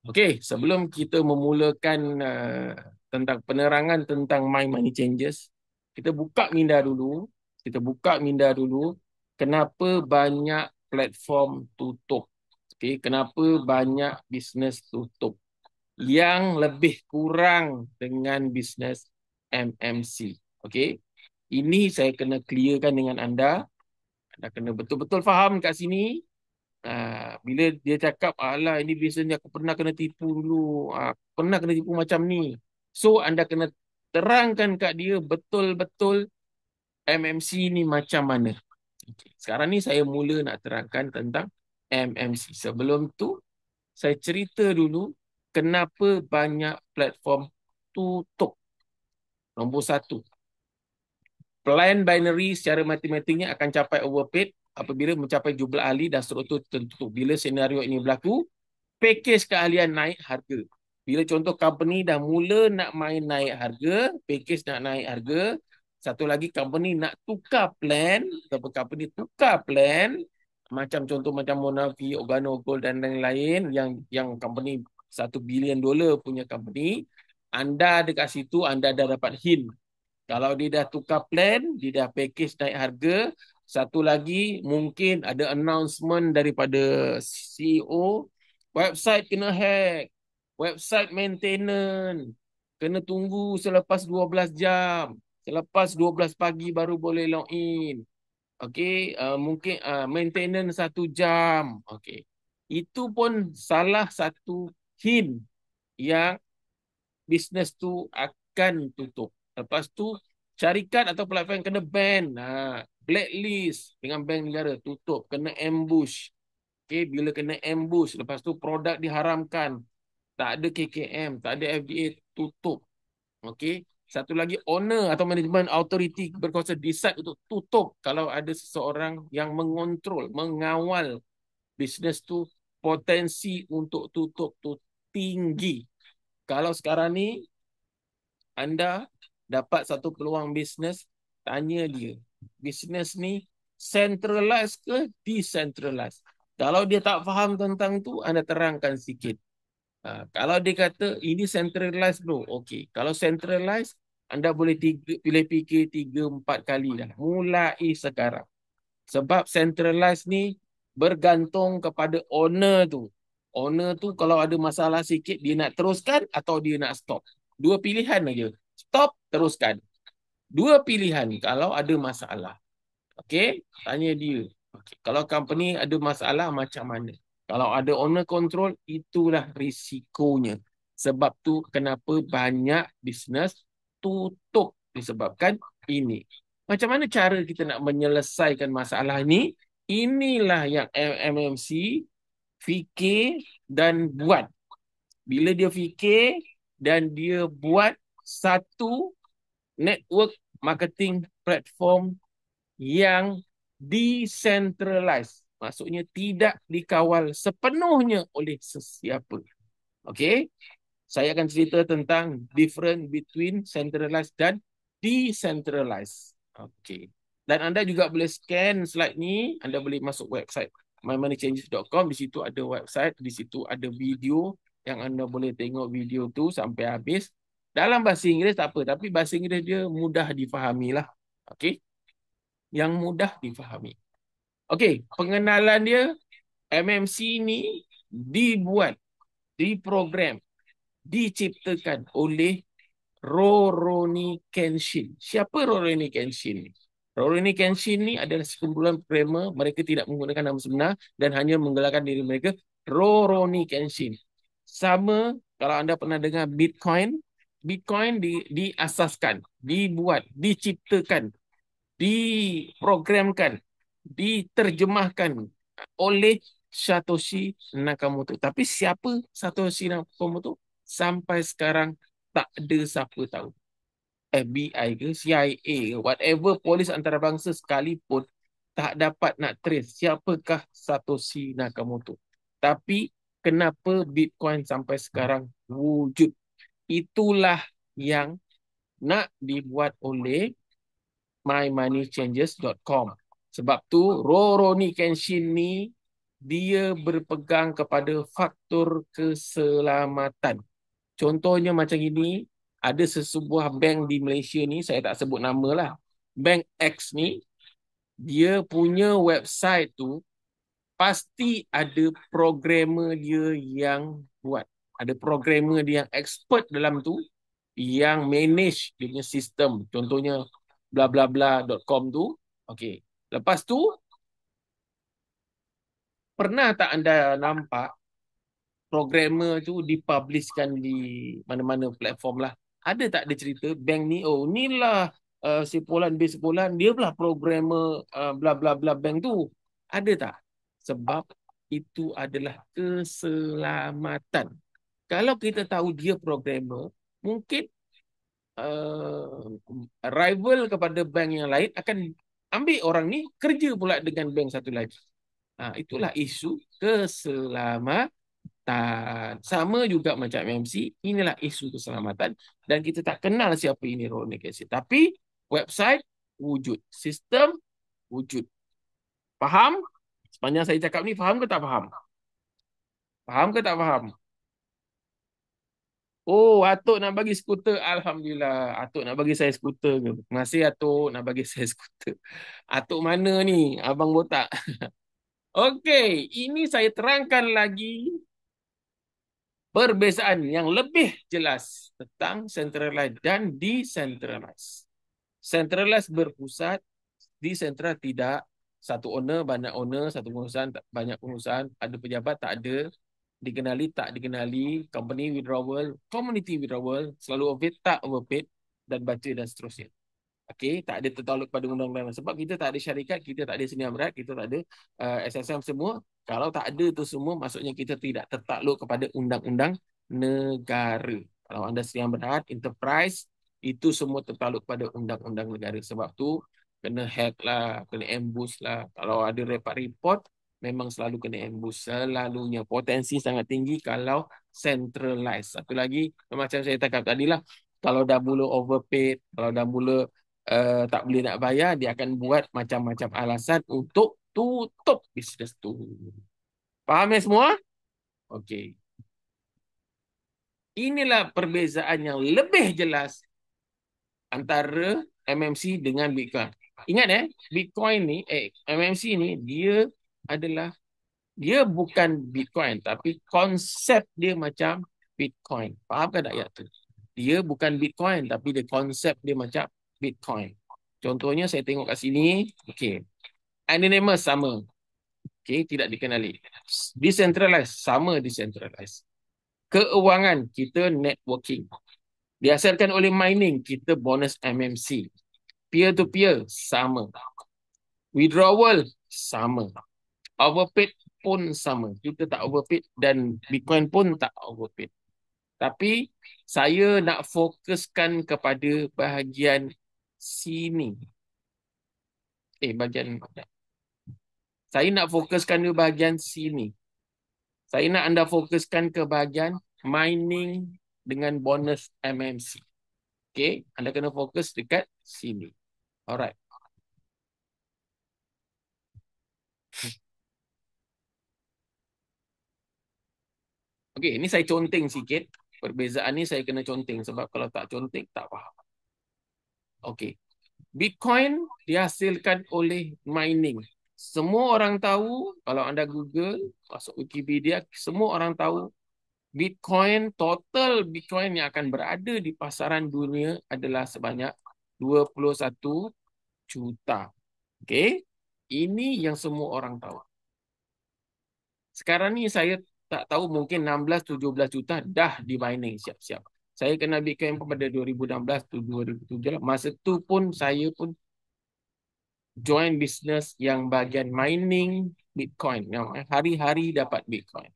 Okey, sebelum kita memulakan tentang penerangan tentang My Money Changes, kita buka minda dulu. Kita buka minda dulu. Kenapa banyak platform tutup? Okey, kenapa banyak bisnes tutup? Yang lebih kurang dengan bisnes MMC. Okey, ini saya kena clearkan dengan anda. Anda kena betul-betul faham kat sini. Bila dia cakap, alah ini biasanya aku pernah kena tipu dulu. Pernah kena tipu macam ni. So, anda kena terangkan kat dia betul-betul MMC ni macam mana. Okay. Sekarang ni saya mula nak terangkan tentang MMC. Sebelum tu, saya cerita dulu kenapa banyak platform tutup. Nombor satu, plan binary secara matematiknya akan capai overpaid apabila mencapai jumlah ahli dan seterusnya tertutup. Bila senario ini berlaku, package keahlian naik harga. Bila contoh company dah mula nak main naik harga, package nak naik harga, satu lagi company nak tukar plan, ataupun company tukar plan, macam contoh macam Monavi, Organo Gold dan lain-lain yang company $1 billion punya company, anda dekat situ anda dah dapat hint. Kalau dia dah tukar plan, dia dah package naik harga, satu lagi mungkin ada announcement daripada CEO, website kena hack, website maintenance, kena tunggu selepas 12 jam, selepas 12 pagi baru boleh login. Okey, mungkin maintenance 1 jam. Okey. Itu pun salah satu hint yang bisnes tu akan tutup. Lepas tu syarikat atau platform kena ban, blacklist dengan bank negara, tutup, kena ambush. Okay, bila kena ambush, lepas tu produk diharamkan, tak ada KKM, tak ada FDA, tutup. Okay. Satu lagi, owner atau management authority berkuasa decide untuk tutup kalau ada seseorang yang mengontrol, mengawal bisnes tu, potensi untuk tutup tu tinggi. Kalau sekarang ni anda dapat satu peluang bisnes, tanya dia, bisnes ni centralized ke decentralized? Kalau dia tak faham tentang tu, anda terangkan sikit. Kalau dia kata ini centralized bro, okey. Kalau centralized, anda boleh fikir 3-4 kali dah. Mulai sekarang. Sebab centralized ni bergantung kepada owner tu. Owner tu kalau ada masalah sikit, dia nak teruskan atau dia nak stop. Dua pilihan aja. Stop, teruskan. Dua pilihan kalau ada masalah. Okey, tanya dia. Okay. Kalau company ada masalah macam mana? Kalau ada owner control, itulah risikonya. Sebab tu kenapa banyak bisnes tutup disebabkan ini. Macam mana cara kita nak menyelesaikan masalah ini? Inilah yang MMC fikir dan buat. Bila dia fikir dan dia buat satu network marketing platform yang decentralized. Maksudnya tidak dikawal sepenuhnya oleh sesiapa. Okey? Saya akan cerita tentang difference between centralized dan decentralized. Okey. Dan anda juga boleh scan slide ni, anda boleh masuk website mymoneychanges.com, di situ ada website, di situ ada video yang anda boleh tengok video tu sampai habis. Dalam bahasa Inggeris tak apa, tapi bahasa Inggeris dia mudah difahami lah. Okey? Yang mudah difahami. Okey, pengenalan dia, MMC ni dibuat, diprogram, diciptakan oleh Rurouni Kenshin. Siapa Rurouni Kenshin ni? Rurouni Kenshin ni adalah sekumpulan programmer, mereka tidak menggunakan nama sebenar dan hanya menggelarkan diri mereka Rurouni Kenshin. Sama kalau anda pernah dengar Bitcoin, Bitcoin diasaskan, dibuat, diciptakan, diprogramkan, diterjemahkan oleh Satoshi Nakamoto. Tapi siapa Satoshi Nakamoto? Sampai sekarang tak ada siapa tahu. FBI ke CIA ke whatever polis antarabangsa sekalipun tak dapat nak trace siapakah Satoshi Nakamoto. Tapi kenapa Bitcoin sampai sekarang wujud? Itulah yang nak dibuat oleh mymoneychanges.com. Sebab tu Rurouni Kenshin ni dia berpegang kepada faktor keselamatan. Contohnya macam ini, ada sesebuah bank di Malaysia ni, saya tak sebut nama lah. Bank X ni, dia punya website tu pasti ada programmer dia yang buat. Ada programmer dia yang expert dalam tu, yang manage dia punya sistem. Contohnya bla bla bla.com tu. Okey. Lepas tu, pernah tak anda nampak programmer tu dipublishkan di mana-mana platform lah? Ada tak dia cerita bank ni, oh inilah si Polan bin Sepolan, dia lah programmer bla bla bla bank tu. Ada tak? Sebab itu adalah keselamatan. Kalau kita tahu dia programmer, mungkin uh, rival kepada bank yang lain akan ambil orang ni kerja pula dengan bank satu lagi. Itulah isu keselamatan. Sama juga macam MC, inilah isu keselamatan dan kita tak kenal siapa ini Ronald Casey. Tapi website wujud, sistem wujud. Faham? Sepanjang saya cakap ni, faham ke tak faham? Faham ke tak faham? Oh, Atuk nak bagi skuter. Alhamdulillah. Atuk nak bagi saya skuter ke? Terima kasih Atuk nak bagi saya skuter. Atuk mana ni? Abang botak. Okey, ini saya terangkan lagi perbezaan yang lebih jelas tentang centralized dan decentralized. Centralized berpusat, decentral tidak. Satu owner, banyak owner, satu pengurusan, banyak pengurusan, ada pejabat, tak ada, dikenali, tak dikenali, company withdrawal, community withdrawal, selalu overpaid, tak overpaid, dan baca dan seterusnya. Okey, tak ada tertakluk pada undang-undang. Sebab kita tak ada syarikat, kita tak ada sedia berat, kita tak ada SSM semua. Kalau tak ada tu semua, maksudnya kita tidak tertakluk kepada undang-undang negara. Kalau anda sedia berat, enterprise, itu semua tertakluk pada undang-undang negara. Sebab tu, kena hack lah, kena ambush lah. Kalau ada report, memang selalu kena ambush. Selalunya. Potensi sangat tinggi kalau centralized. Satu lagi, macam saya cakap tadi lah, kalau dah mula overpaid, kalau dah mula tak boleh nak bayar, dia akan buat macam-macam alasan untuk tutup bisnes tu. Faham ya semua? Okey. Inilah perbezaan yang lebih jelas antara MMC dengan Bitcoin. Ingat Bitcoin ni, MMC ni, adalah, dia bukan Bitcoin, tapi konsep dia macam Bitcoin. Faham kan tak ayat tu? Dia bukan Bitcoin, tapi dia konsep dia macam Bitcoin. Contohnya saya tengok kat sini, okey. Anonymous sama. Okey, tidak dikenali. Decentralized sama decentralized. Keuangan kita networking. Dihasilkan oleh mining kita bonus MMC. Peer to peer sama. Withdrawal sama. Overpaid pun sama. Kita tak overpaid dan Bitcoin pun tak overpaid. Tapi saya nak fokuskan kepada bahagian sini. Bahagian saya nak fokuskan ke bahagian sini. Saya nak anda fokuskan ke bahagian mining dengan bonus MMC. Okay, anda kena fokus dekat sini. Alright. Okay, ini saya conteng sikit. Perbezaan ni saya kena conteng sebab kalau tak conteng tak faham. Okay. Bitcoin dihasilkan oleh mining. Semua orang tahu, kalau anda Google, masuk Wikipedia, semua orang tahu Bitcoin, total Bitcoin yang akan berada di pasaran dunia adalah sebanyak 21 juta. Okey? Ini yang semua orang tahu. Sekarang ni saya tak tahu, mungkin 16-17 juta dah di mining siap-siap. Saya kenal Bitcoin pada 2016 tu 2017. Masa tu pun saya pun join business yang bahagian mining Bitcoin. Yang hari-hari dapat Bitcoin.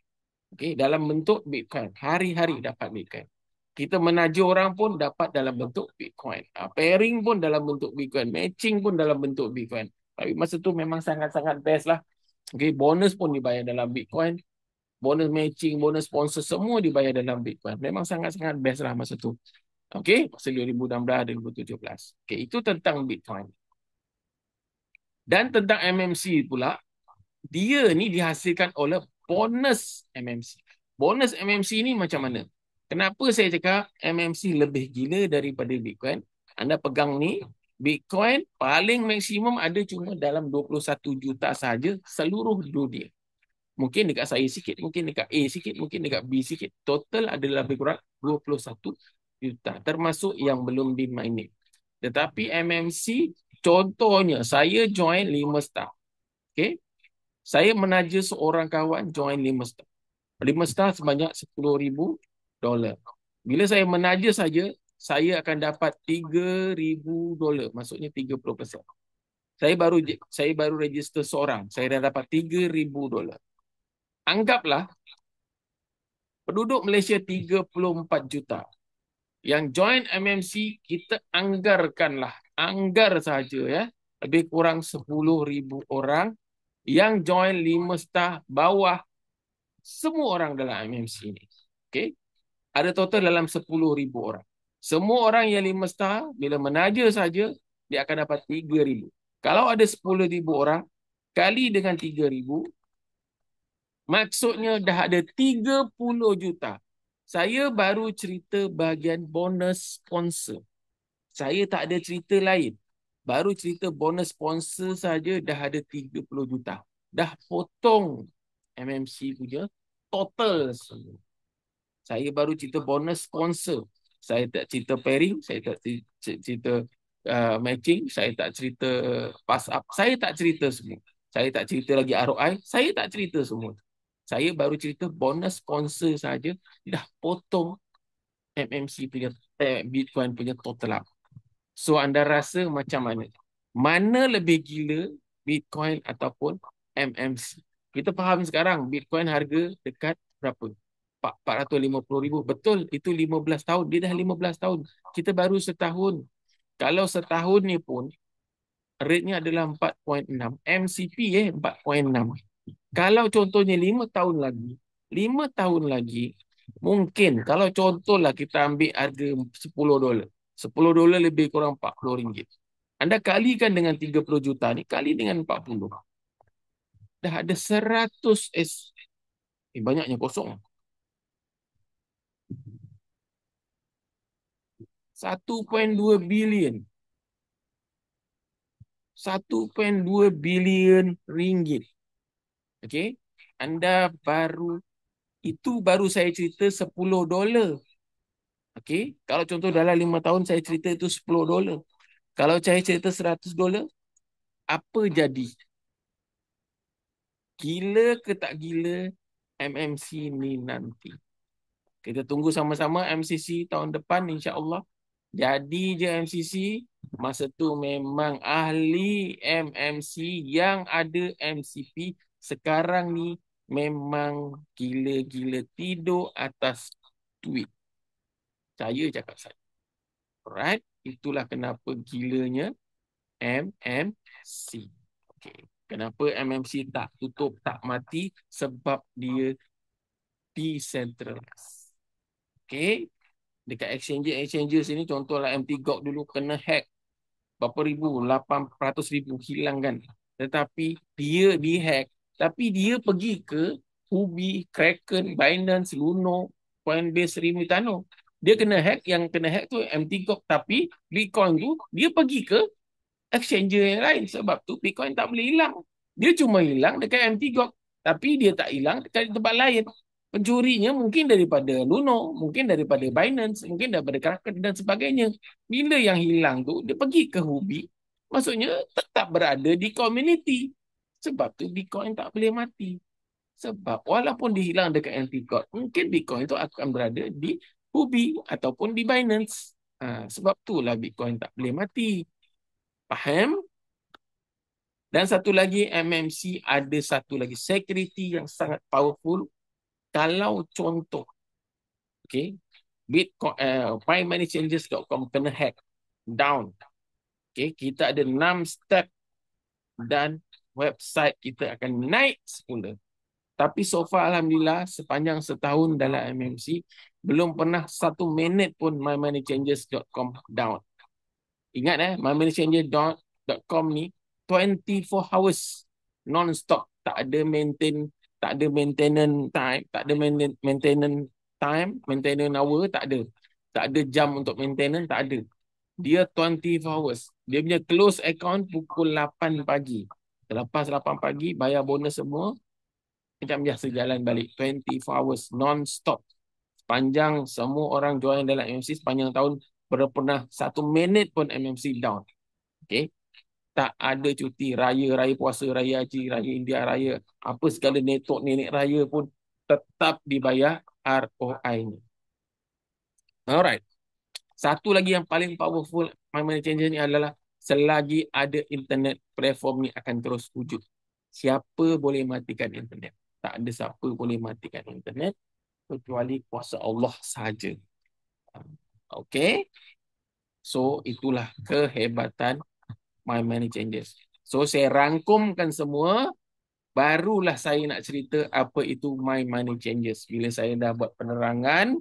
Okay, dalam bentuk Bitcoin. Hari-hari dapat Bitcoin. Kita menaja orang pun dapat dalam bentuk Bitcoin. Pairing pun dalam bentuk Bitcoin. Matching pun dalam bentuk Bitcoin. Tapi masa tu memang sangat-sangat best lah. Okay, bonus pun dibayar dalam Bitcoin. Bonus matching, bonus sponsor, semua dibayar dalam Bitcoin. Memang sangat-sangat best lah masa tu. Okay, masa 2016, 2017. Okay, itu tentang Bitcoin. Dan tentang MMC pula, Dia ni dihasilkan oleh bonus MMC. Bonus MMC ni macam mana? Kenapa saya cakap MMC lebih gila daripada Bitcoin? Anda pegang ni, Bitcoin paling maksimum ada cuma dalam 21 juta saja seluruh dunia. Mungkin dekat saya sikit, mungkin dekat A sikit, mungkin dekat B sikit. Total adalah lebih kurang 21 juta. Termasuk yang belum di-mining. Tetapi MMC, contohnya, saya join 5 star. Okay? Saya menaja seorang kawan join 5 star. 5 star sebanyak $10,000. Bila saya menaja saja, saya akan dapat $3,000. Maksudnya 30%. Saya baru register seorang. Saya dah dapat $3,000. Anggaplah penduduk Malaysia 34 juta. Yang join MMC, kita anggar saja ya, lebih kurang 10,000 orang yang join 5 star bawah semua orang dalam MMC ini. Okay? Ada total dalam 10,000 orang. Semua orang yang 5 star, bila menaja saja, dia akan dapat 3,000. Kalau ada 10,000 orang, kali dengan 3,000, maksudnya dah ada 30 juta. Saya baru cerita bahagian bonus sponsor. Saya tak ada cerita lain. Baru cerita bonus sponsor saja dah ada 30 juta. Dah potong MMC punya total semua. Saya baru cerita bonus sponsor. Saya tak cerita pairing, saya tak cerita matching, saya tak cerita pass up, saya tak cerita semua. Saya tak cerita lagi ROI, saya tak cerita semua. Saya baru cerita bonus sponsor saja dah potong MMC punya Bitcoin punya total up. So anda rasa macam mana? Mana lebih gila, Bitcoin ataupun MMC? Kita faham sekarang Bitcoin harga dekat berapa? 450,000. Betul, itu 15 tahun. Dia dah 15 tahun. Kita baru setahun. Kalau setahun ni pun rate-nya adalah 4.6. MCP 4.6. Kalau contohnya 5 tahun lagi, 5 tahun lagi, mungkin kalau contohlah kita ambil harga $10. $10 lebih kurang RM40. Anda kalikan dengan 30 juta ni, kali dengan 40. Dah ada 100 banyaknya kosong. 1.2 bilion. 1.2 bilion ringgit. Okey? Anda itu baru saya cerita $10. Okey? Kalau contoh dalam 5 tahun saya cerita itu $10. Kalau saya cerita $100, apa jadi? Gila ke tak gila MMC ni nanti? Kita tunggu sama-sama MCC tahun depan insya-Allah. Jadi je MCC, masa tu memang ahli MMC yang ada MCP sekarang ni memang gila-gila tidur atas tweet. Saya cakap saya. Alright, itulah kenapa gilanya MMC. Okay. Kenapa MMC tak tutup, tak mati? Sebab dia decentralized. Okay. Dekat exchanges ini, contohlah MT-GOG dulu kena hack. Berapa ribu? 800,000 hilang kan. Tetapi dia di-hack. Tapi dia pergi ke Huobi, Kraken, Binance, Luno, Coinbase, Remitano. Dia kena hack, yang kena hack tu MT-GOG. Tapi Bitcoin tu, dia pergi ke exchange yang lain. Sebab tu Bitcoin tak boleh hilang. Dia cuma hilang dekat MT-GOG. Tapi dia tak hilang dekat tempat lain. Pencurinya mungkin daripada Luno, mungkin daripada Binance, mungkin daripada Kraken dan sebagainya. Bila yang hilang tu, dia pergi ke Huobi. Maksudnya tetap berada di community. Sebab tu Bitcoin tak boleh mati. Sebab walaupun dihilang dekat MT-GOG, mungkin Bitcoin tu akan berada di Huobi ataupun di Binance. Sebab itulah Bitcoin tak boleh mati. Faham? Dan satu lagi, MMC ada satu lagi security yang sangat powerful. Kalau contoh, okay, Bitcoin, mymoneychanges.com kena hack, down. Okay, kita ada 6 step dan website kita akan naik semula. Tapi so far, Alhamdulillah, sepanjang setahun dalam MMC, belum pernah 1 minit pun mymoneychanges.com down. Ingat mymoneychanges.com ni 24 hours non-stop. Tak ada maintenance time, tak ada maintenance time, maintenance hour, tak ada. Tak ada jam untuk maintenance, tak ada. Dia 24 hours. Dia punya close account pukul 8 pagi. Selepas 8 pagi, bayar bonus semua, macam biasa jalan balik. 24 hours non-stop. Sepanjang semua orang join dalam MMC sepanjang tahun, pernah 1 minit pun MMC down. Okay. Tak ada cuti raya, raya puasa, raya haji, raya India raya, apa segala netok nenek raya pun tetap dibayar ROI-nya. Alright. Satu lagi yang paling powerful My Money Changer ni adalah selagi ada internet, platform ni akan terus wujud. Siapa boleh matikan internet? Tak ada siapa boleh matikan internet kecuali kuasa Allah sahaja. Okay? So, itulah kehebatan My Money Changers. So, saya rangkumkan semua, barulah saya nak cerita apa itu My Money Changers. Bila saya dah buat penerangan,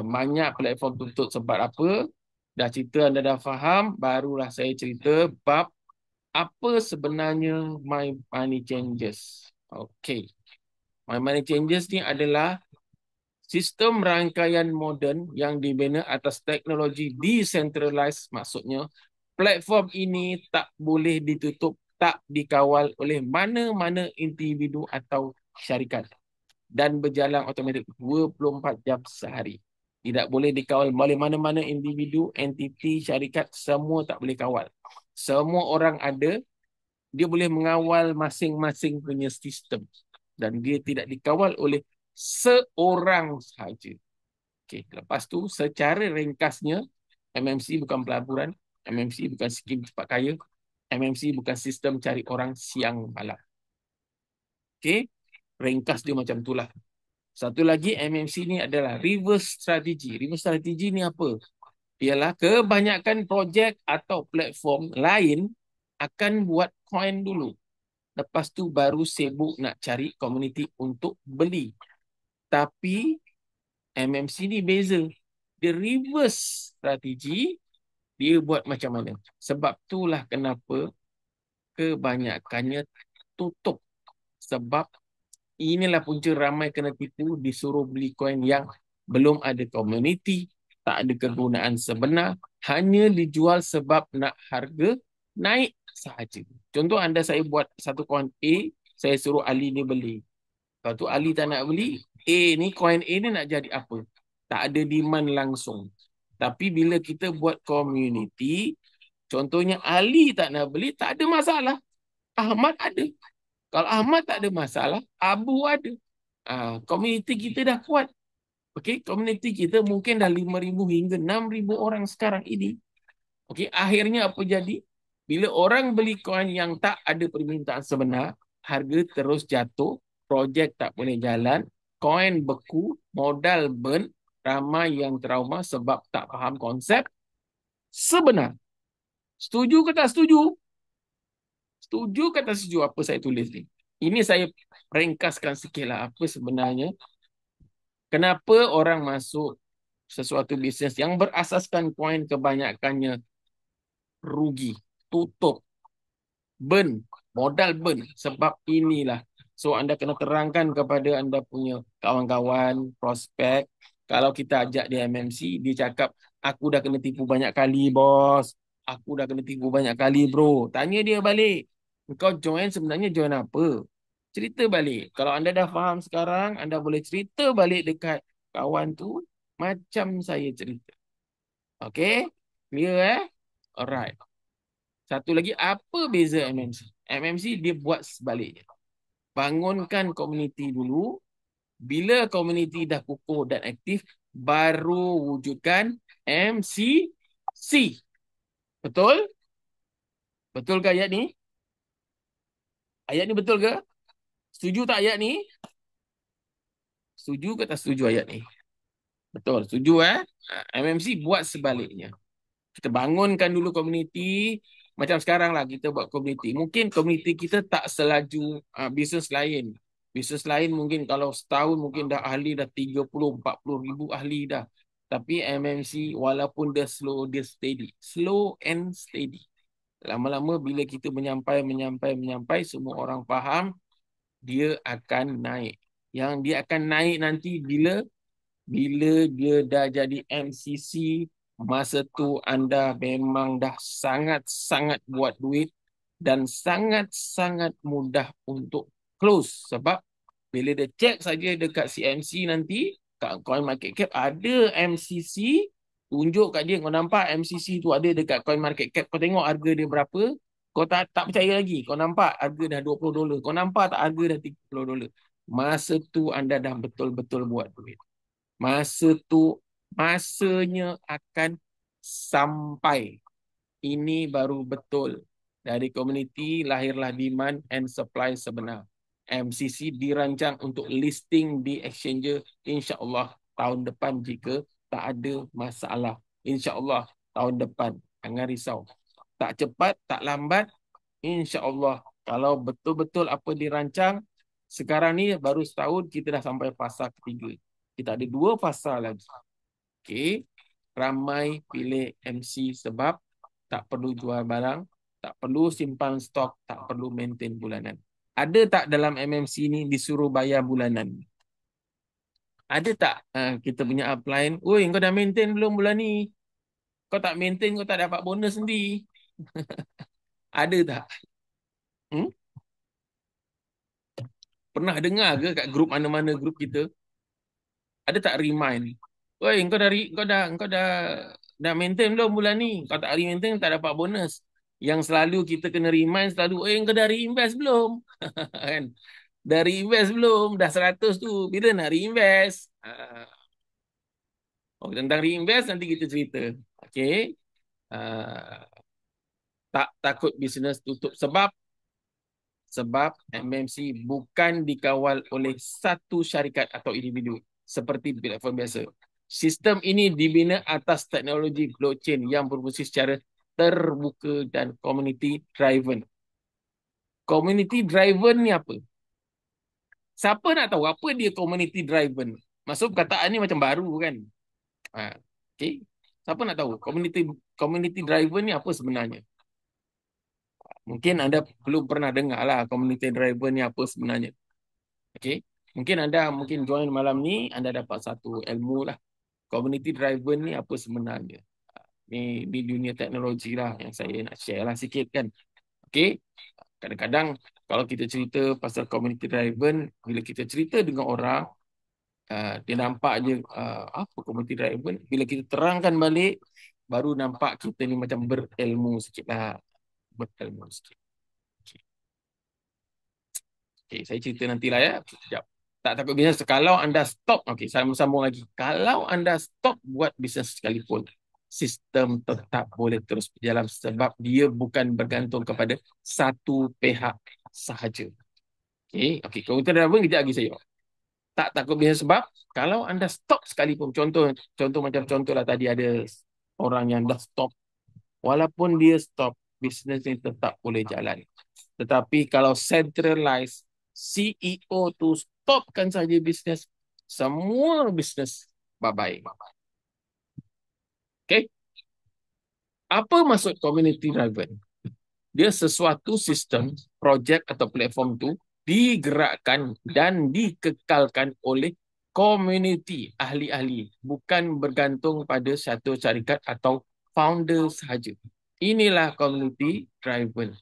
banyak platform tuntut sebab apa, dah cerita, anda dah faham, barulah saya cerita bab apa sebenarnya My Money Changers. Okay. My Money Changers ni adalah sistem rangkaian moden yang dibina atas teknologi decentralized, maksudnya platform ini tak boleh ditutup, tak dikawal oleh mana-mana individu atau syarikat dan berjalan automatik 24 jam sehari. Tidak boleh dikawal oleh mana-mana individu, entiti, syarikat, semua tak boleh kawal. Semua orang ada, dia boleh mengawal masing-masing punya sistem dan dia tidak dikawal oleh seorang sahaja. Okey, lepas tu secara ringkasnya, MMC bukan pelaburan, MMC bukan skim cepat kaya, MMC bukan sistem cari orang siang malam. Okey, ringkas dia macam itulah. Satu lagi, MMC ni adalah reverse strategy. Reverse strategy ni apa? Ialah kebanyakan projek atau platform lain akan buat coin dulu. Lepas tu baru sibuk nak cari community untuk beli. Tapi MMC ni beza. Dia reverse strategi, dia buat macam mana. Sebab itulah kenapa kebanyakannya tutup. Sebab inilah punca ramai kena tipu, disuruh beli koin yang belum ada community, tak ada kegunaan sebenar, hanya dijual sebab nak harga naik sahaja. Contoh anda, saya buat satu koin A, saya suruh Ali ni beli. Lepas tu Ali tak nak beli, A ni, koin A ni nak jadi apa? Tak ada demand langsung. Tapi bila kita buat community, contohnya Ali tak nak beli, tak ada masalah. Ahmad ada. Kalau Ahmad tak ada masalah, Abu ada. Community kita dah kuat. Okey, community kita mungkin dah 5,000 hingga 6,000 orang sekarang ini. Okey, akhirnya apa jadi? Bila orang beli koin yang tak ada permintaan sebenar, harga terus jatuh, projek tak boleh jalan, koin beku, modal burn, ramai yang trauma sebab tak faham konsep sebenar. Setuju ke tak setuju? Setuju ke tak setuju apa saya tulis ni? Ini saya ringkaskan sikitlah apa sebenarnya. Kenapa orang masuk sesuatu bisnes yang berasaskan koin kebanyakannya rugi, tutup, burn, modal burn. Sebab inilah. So anda kena terangkan kepada anda punya kawan-kawan, prospek. Kalau kita ajak dia MMC, dia cakap, aku dah kena tipu banyak kali, bos. Aku dah kena tipu banyak kali, bro. Tanya dia balik. Kau join sebenarnya join apa? Cerita balik. Kalau anda dah faham sekarang, anda boleh cerita balik dekat kawan tu macam saya cerita. Okay? Clear Alright. Satu lagi, apa beza MMC? MMC dia buat sebaliknya. Bangunkan komuniti dulu. Bila komuniti dah kukuh dan aktif, baru wujudkan MCC. Betul? Betul ke ayat ni? Ayat ni betul ke? Setuju tak ayat ni? Setuju ke tak setuju ayat ni? Betul, setuju MMC buat sebaliknya. Kita bangunkan dulu komuniti. Macam sekarang lah kita buat komuniti. Mungkin komuniti kita tak selaju bisnes lain. Bisnes lain mungkin kalau setahun mungkin dah ahli dah 30-40 ribu ahli dah. Tapi MMC walaupun dia slow, dia steady. Slow and steady. Lama-lama bila kita menyampai, semua orang faham, dia akan naik. Yang dia akan naik nanti bila dia dah jadi MCC, masa tu anda memang dah sangat-sangat buat duit dan sangat-sangat mudah untuk close. Sebab bila dia check saja dekat CMC nanti, kat Coin Market Cap ada MCC, tunjuk kat dia, kau nampak MCC tu ada dekat Coin Market Cap, kau tengok harga dia berapa, kau tak percaya lagi, kau nampak harga dah $20, kau nampak tak harga dah $30. Masa tu anda dah betul-betul buat duit. Masa tu, masanya akan sampai. Ini baru betul. Dari komuniti lahirlah demand and supply sebenar. MCC dirancang untuk listing di exchange insya-Allah tahun depan jika tak ada masalah. Insya-Allah tahun depan. Jangan risau. Tak cepat, tak lambat. InsyaAllah, kalau betul-betul apa dirancang, sekarang ni baru setahun kita dah sampai fasa ketiga. Kita ada 2 fasa lagi. Okey, ramai pilih MC sebab tak perlu jual barang, tak perlu simpan stok, tak perlu maintain bulanan. Ada tak dalam MMC ni disuruh bayar bulanan? Ada tak kita punya upline, oi kau dah maintain belum bulan ni? Kau tak maintain, kau tak dapat bonus nanti. Ada tak? Hmm? Pernah dengar ke kat grup mana-mana grup kita? Ada tak remind? Oi, kau dah maintain belum bulan ni? Kau tak maintain tak dapat bonus. Yang selalu kita kena remind selalu, kau dah reinvest belum? Kan? Dah reinvest belum? Dah 100 tu. Bila nak reinvest? Tentang reinvest nanti kita cerita. Okey. Tak takut bisnes tutup sebab MMC bukan dikawal oleh satu syarikat atau individu seperti platform biasa. Sistem ini dibina atas teknologi blockchain yang berfungsi secara terbuka dan community driven. Community driven ni apa? Siapa nak tahu apa dia community driven? Maksud perkataan ni macam baru kan? Okay. Siapa nak tahu community driven ni apa sebenarnya? Mungkin anda belum pernah dengar lah community driven ni apa sebenarnya. Okay. Mungkin anda join malam ni, anda dapat satu ilmu lah. Community driven ni apa sebenarnya. Ni di dunia teknologi lah yang saya nak share lah sikit kan. Okay. Kadang-kadang kalau kita cerita pasal community driven, bila kita cerita dengan orang, dia nampak je apa community driven. Bila kita terangkan balik, baru nampak kita ni macam berilmu sikit lah. Berilmu sikit. Okay, saya cerita nantilah ya. Sekejap. Tak takut bisnes. Kalau anda stop, okey, saya sambung lagi. Kalau anda stop buat bisnes sekalipun, sistem tetap boleh terus berjalan sebab dia bukan bergantung kepada satu pihak sahaja. Okey, kalau kita dah kejap lagi saya. Tak takut bisnes sebab kalau anda stop sekalipun, contoh macam contohlah tadi ada orang yang dah stop. Walaupun dia stop, bisnes ni tetap boleh jalan. Tetapi kalau centralized, CEO tu stopkan saja bisnes, semua bisnes bye-bye. Okay? Apa maksud community driven? Dia sesuatu sistem, projek atau platform tu digerakkan dan dikekalkan oleh community ahli-ahli, bukan bergantung pada satu syarikat atau founder sahaja. Inilah community driven.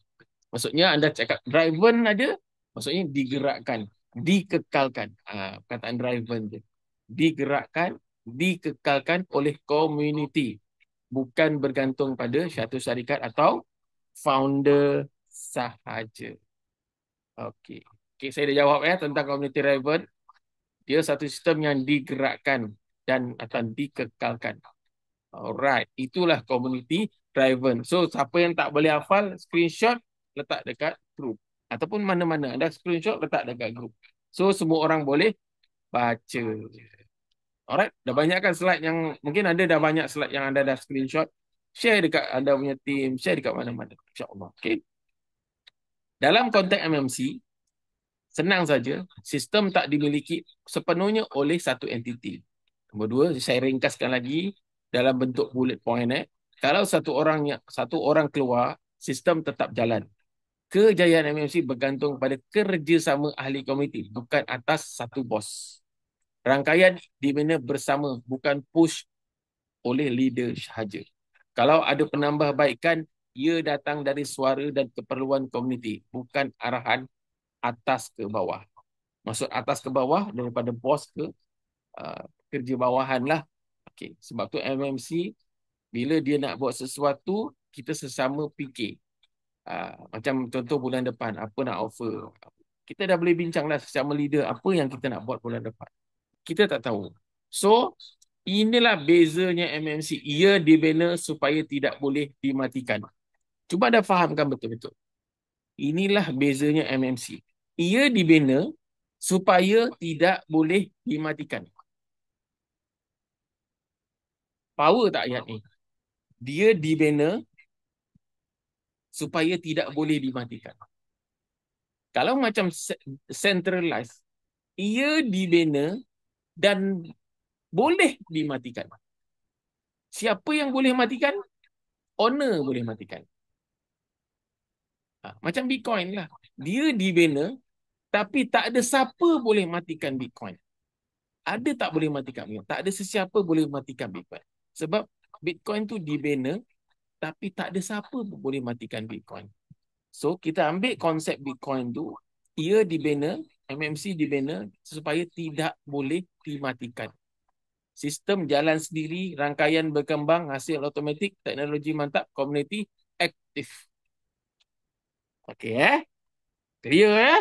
Maksudnya anda cakap driven aja, maksudnya digerakkan, dikekalkan. Perkataan driven je. Digerakkan, dikekalkan oleh community. Bukan bergantung pada satu syarikat atau founder sahaja. Okey. Okey, saya dah jawab ya tentang community driven. Dia satu sistem yang digerakkan dan akan dikekalkan. Alright, itulah community driven. So, siapa yang tak boleh hafal, screenshot, letak dekat group. Ataupun mana-mana, anda screenshot, letak dekat group. So, semua orang boleh baca. Alright, dah banyak kan slide yang, mungkin ada dah banyak slide yang anda dah screenshot. Share dekat anda punya team, share dekat mana-mana. InsyaAllah. Okay. Dalam konteks MMC, senang saja, sistem tak dimiliki sepenuhnya oleh satu entiti. Nombor 2, saya ringkaskan lagi dalam bentuk bullet point. Kalau satu orang keluar, sistem tetap jalan. Kejayaan MMC bergantung pada kerjasama ahli komuniti, bukan atas satu bos. Rangkaian dibina bersama, bukan push oleh leader sahaja. Kalau ada penambahbaikan, ia datang dari suara dan keperluan komuniti, bukan arahan atas ke bawah. Maksud atas ke bawah daripada bos ke kerja bawahan lah. Okay. Sebab tu MMC, bila dia nak buat sesuatu, kita sesama fikir. Macam contoh bulan depan, apa nak offer. Kita dah boleh bincang lah sesama leader, apa yang kita nak buat bulan depan. Kita tak tahu. So, inilah bezanya MMC. Ia dibina supaya tidak boleh dimatikan. Cuba dah fahamkan betul-betul. Inilah bezanya MMC. Ia dibina supaya tidak boleh dimatikan. Power tak ayat ni? Dia dibina supaya tidak boleh dimatikan. Kalau macam centralized, ia dibina dan boleh dimatikan. Siapa yang boleh matikan? Owner boleh matikan. Macam Bitcoin lah. Dia dibina, tapi tak ada siapa boleh matikan Bitcoin. Ada tak boleh matikan Bitcoin? Tak ada sesiapa boleh matikan Bitcoin. Sebab Bitcoin tu dibina, tapi tak ada siapa boleh matikan Bitcoin. So, kita ambil konsep Bitcoin tu, ia dibina, MMC dibina supaya tidak boleh dimatikan. Sistem jalan sendiri, rangkaian berkembang, hasil automatik, teknologi mantap, komuniti aktif. Okey Clear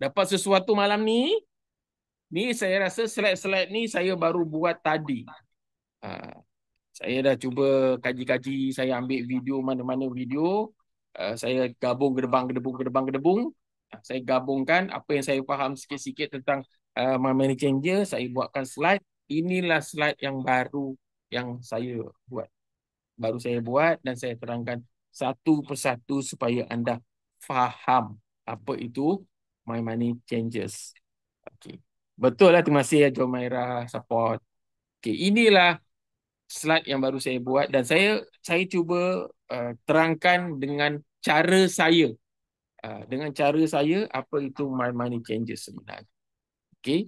Dapat sesuatu malam ni? Ni saya rasa slide-slide ni saya baru buat tadi. Saya dah cuba kaji-kaji, saya ambil video mana-mana video. Saya gabung gedebung. Saya gabungkan apa yang saya faham sikit-sikit tentang My Money Changer. Saya buatkan slide. Inilah slide yang baru yang saya buat. Baru saya buat dan saya terangkan satu persatu supaya anda faham apa itu My Money Changers. Okay. Betul lah, terima kasih ya Jomaira support. Okay, inilah slide yang baru saya buat dan saya cuba terangkan dengan cara saya. Dengan cara saya apa itu My Money Changers sebenarnya. Okay.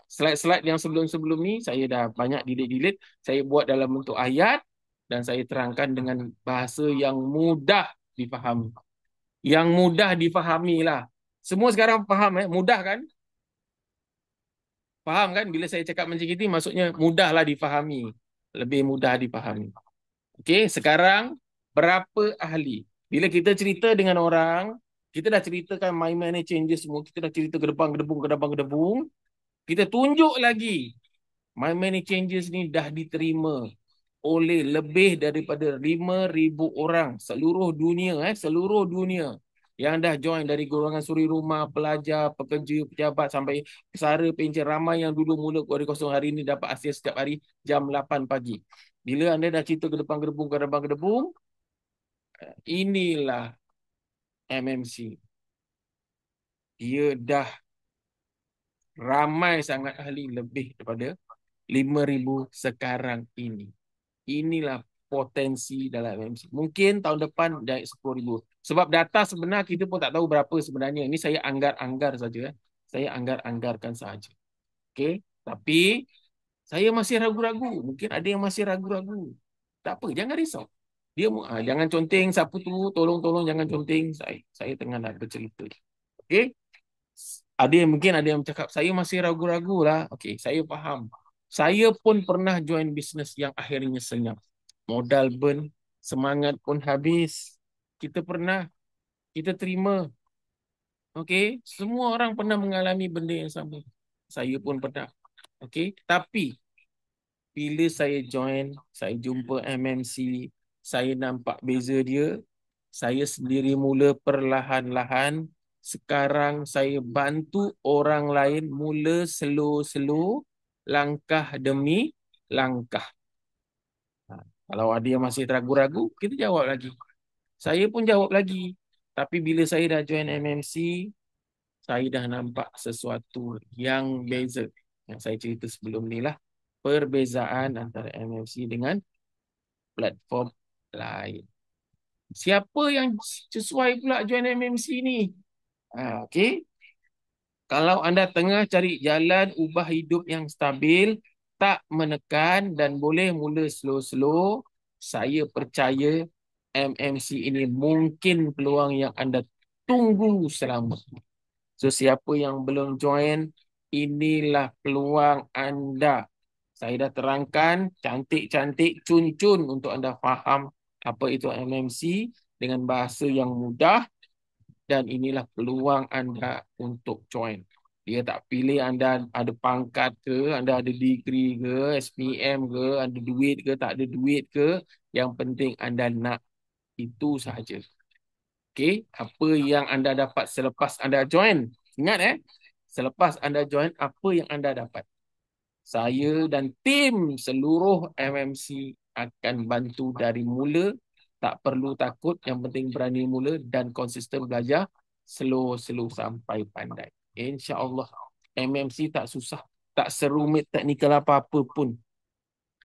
Slide-slide yang sebelum-sebelum ni saya dah banyak delete. Saya buat dalam bentuk ayat dan saya terangkan dengan bahasa yang mudah difahami. Yang mudah difahami lah. Semua sekarang faham mudah kan? Faham kan? Bila saya cakap macam itu maksudnya mudahlah difahami. Lebih mudah difahami. Okey, sekarang berapa ahli? Bila kita cerita dengan orang, kita dah ceritakan My Money Changes semua, kita dah cerita gedebung. Kita tunjuk lagi My Money Changes ni dah diterima oleh lebih daripada 5,000 orang seluruh dunia yang dah join dari golongan suri rumah, pelajar, pekerja, pejabat sampai pesara, pencen, ramai yang dulu mula kuari kosong hari ini dapat akses setiap hari jam 8 pagi. Bila anda dah cerita gedebung, inilah MMC. Dia dah ramai sangat ahli, lebih daripada 5,000 sekarang ini. Inilah potensi dalam MMC. Mungkin tahun depan naik 10,000. Sebab data sebenar kita pun tak tahu berapa sebenarnya. Ini saya anggar-anggar saja. Saya anggar-anggarkan saja. Okey, tapi saya masih ragu-ragu. Mungkin ada yang masih ragu-ragu. Tak apa, jangan risau. Dia jangan conteng siapa tu, tolong jangan conteng. Saya tengah nak bercerita. Okey? Mungkin ada yang cakap saya masih ragu-ragu lah. Okey, saya faham. Saya pun pernah join bisnes yang akhirnya senyap. Modal burn, semangat pun habis. Kita terima. Okey, semua orang pernah mengalami benda yang sama. Saya pun pernah. Okey, tapi bila saya join, saya jumpa MMC, saya nampak beza dia. Saya sendiri mula perlahan-lahan. Sekarang saya bantu orang lain mula slow-slow, langkah demi langkah. Kalau ada yang masih ragu-ragu, kita jawab lagi. Saya pun jawab lagi. Tapi bila saya dah join MMC, saya dah nampak sesuatu yang beza. Yang saya cerita sebelum ni lah. Perbezaan antara MMC dengan platform lain. Siapa yang sesuai pula join MMC ni? Okey. Kalau anda tengah cari jalan ubah hidup yang stabil, tak menekan dan boleh mula slow-slow, saya percaya MMC ini mungkin peluang yang anda tunggu selama. So, siapa yang belum join, inilah peluang anda. Saya dah terangkan cantik-cantik, cun-cun untuk anda faham apa itu MMC dengan bahasa yang mudah dan inilah peluang anda untuk join. Dia tak pilih anda ada pangkat ke, anda ada degree ke, SPM ke, ada duit ke, tak ada duit ke. Yang penting anda nak, itu sahaja. Okey, apa yang anda dapat selepas anda join? Ingat selepas anda join, apa yang anda dapat? Saya dan tim seluruh MMC akan bantu dari mula. Tak perlu takut, yang penting berani mula dan konsisten belajar. Slow-slow sampai pandai. InsyaAllah MMC tak susah, tak serumit teknikal apa-apa pun.